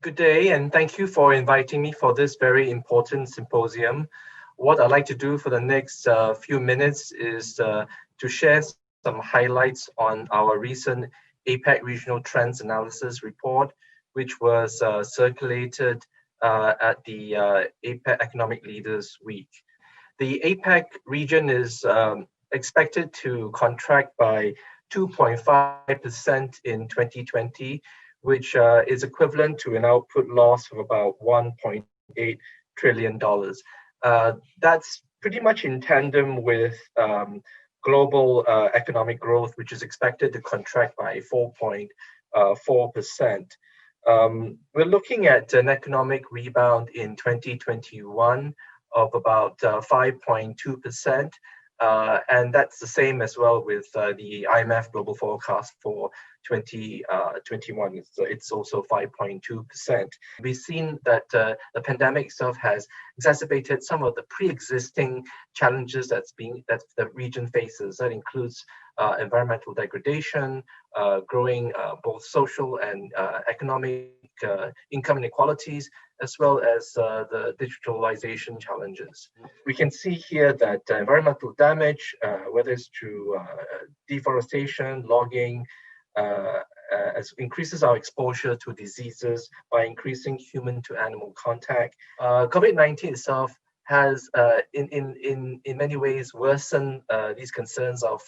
Good day, and thank you for inviting me for this very important symposium. What I'd like to do for the next few minutes is to share some highlights on our recent APEC Regional Trends Analysis report, which was circulated at the APEC Economic Leaders Week. The APEC region is expected to contract by 2.5% in 2020, which is equivalent to an output loss of about $1.8 trillion. That's pretty much in tandem with global economic growth, which is expected to contract by 4.4%. We're looking at an economic rebound in 2021 of about 5.2%. And that's the same as well with the IMF global forecast for 2021. So it's also 5.2%. We've seen that the pandemic itself has exacerbated some of the pre-existing challenges that the region faces. That includes environmental degradation, growing both social and economic income inequalities, as well as the digitalization challenges. We can see here that environmental damage, whether it's through deforestation, logging, increases our exposure to diseases by increasing human to animal contact. COVID-19 itself has, in many ways, worsened these concerns of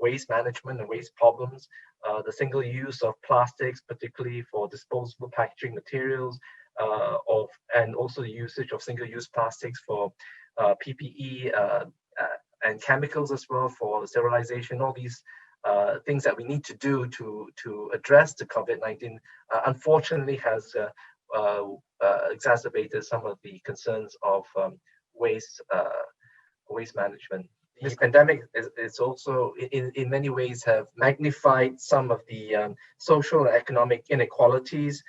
waste management and waste problems. The single use of plastics, particularly for disposable packaging materials, and also the usage of single-use plastics for PPE and chemicals as well for sterilization. All these things that we need to do to address the COVID-19, unfortunately, has exacerbated some of the concerns of waste management. This pandemic is also, in many ways, have magnified some of the social and economic inequalities,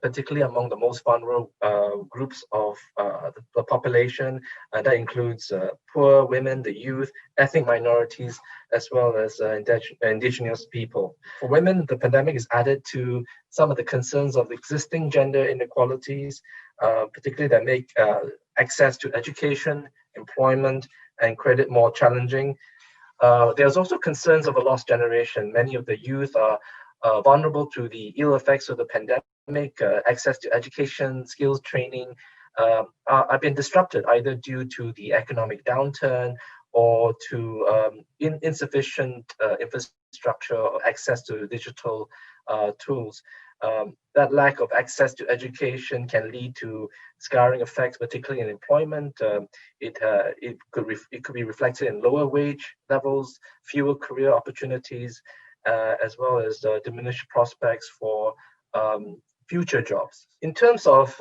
particularly among the most vulnerable groups of the population. That includes poor women, the youth, ethnic minorities, as well as indigenous people. For women, the pandemic is added to some of the concerns of existing gender inequalities, particularly that make access to education, employment, and credit more challenging. There's also concerns of a lost generation. Many of the youth are vulnerable to the ill effects of the pandemic. Access to education, skills training have been disrupted either due to the economic downturn or to insufficient infrastructure or access to digital tools. That lack of access to education can lead to scarring effects, particularly in employment. It could be reflected in lower wage levels, fewer career opportunities, as well as diminished prospects for future jobs. In terms of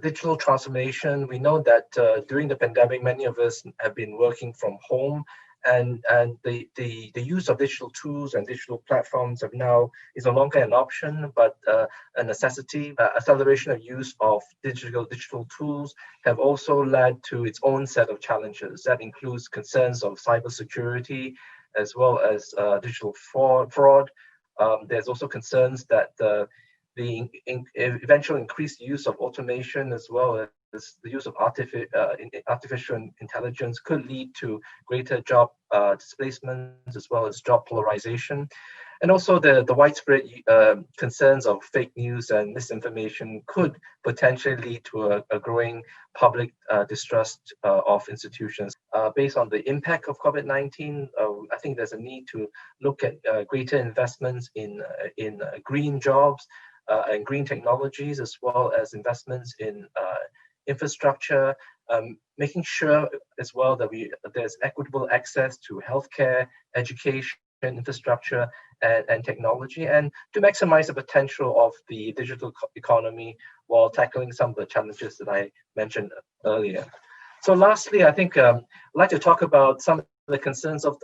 digital transformation, we know that during the pandemic, many of us have been working from home, and the use of digital tools and digital platforms is no longer an option, but a necessity. Acceleration of use of digital tools have also led to its own set of challenges. That includes concerns of cybersecurity, as well as digital fraud. There's also concerns that the eventual increased use of automation, as well as the use of artificial intelligence, could lead to greater job displacement, as well as job polarization. And also the widespread concerns of fake news and misinformation could potentially lead to a growing public distrust of institutions. Based on the impact of COVID-19, I think there's a need to look at greater investments in green jobs and green technologies, as well as investments in infrastructure, making sure as well that there's equitable access to healthcare, education, infrastructure, and technology, and to maximize the potential of the digital economy while tackling some of the challenges that I mentioned earlier. So lastly, I think I'd like to talk about some of the concerns of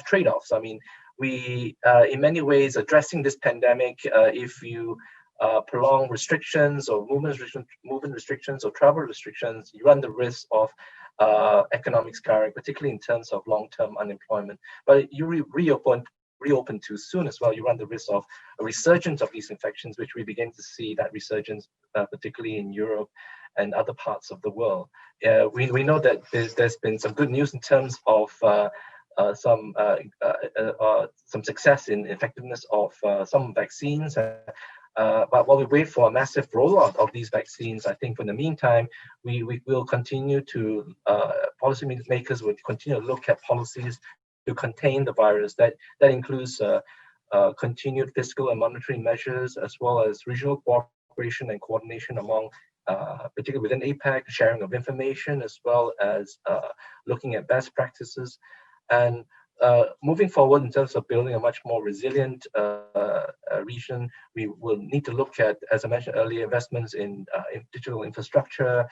trade-offs. I mean, we, in many ways, addressing this pandemic, if you prolong restrictions or movement restrictions or travel restrictions, you run the risk of economic scarring, particularly in terms of long-term unemployment. But you reopen reopen too soon as well, you run the risk of a resurgence of these infections, which we begin to see that resurgence, particularly in Europe and other parts of the world. We know that there's been some good news in terms of some success in effectiveness of some vaccines. But while we wait for a massive rollout of these vaccines, I think in the meantime, we will continue to, policymakers will continue to look at policies to contain the virus. That includes continued fiscal and monetary measures, as well as regional cooperation and coordination among, particularly within APEC, sharing of information, as well as looking at best practices. And moving forward in terms of building a much more resilient region, we will need to look at, as I mentioned earlier, investments in digital infrastructure,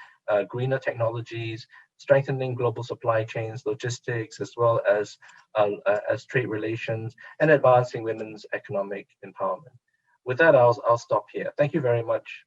greener technologies, strengthening global supply chains, logistics, as well as trade relations, and advancing women's economic empowerment. With that, I'll stop here. Thank you very much.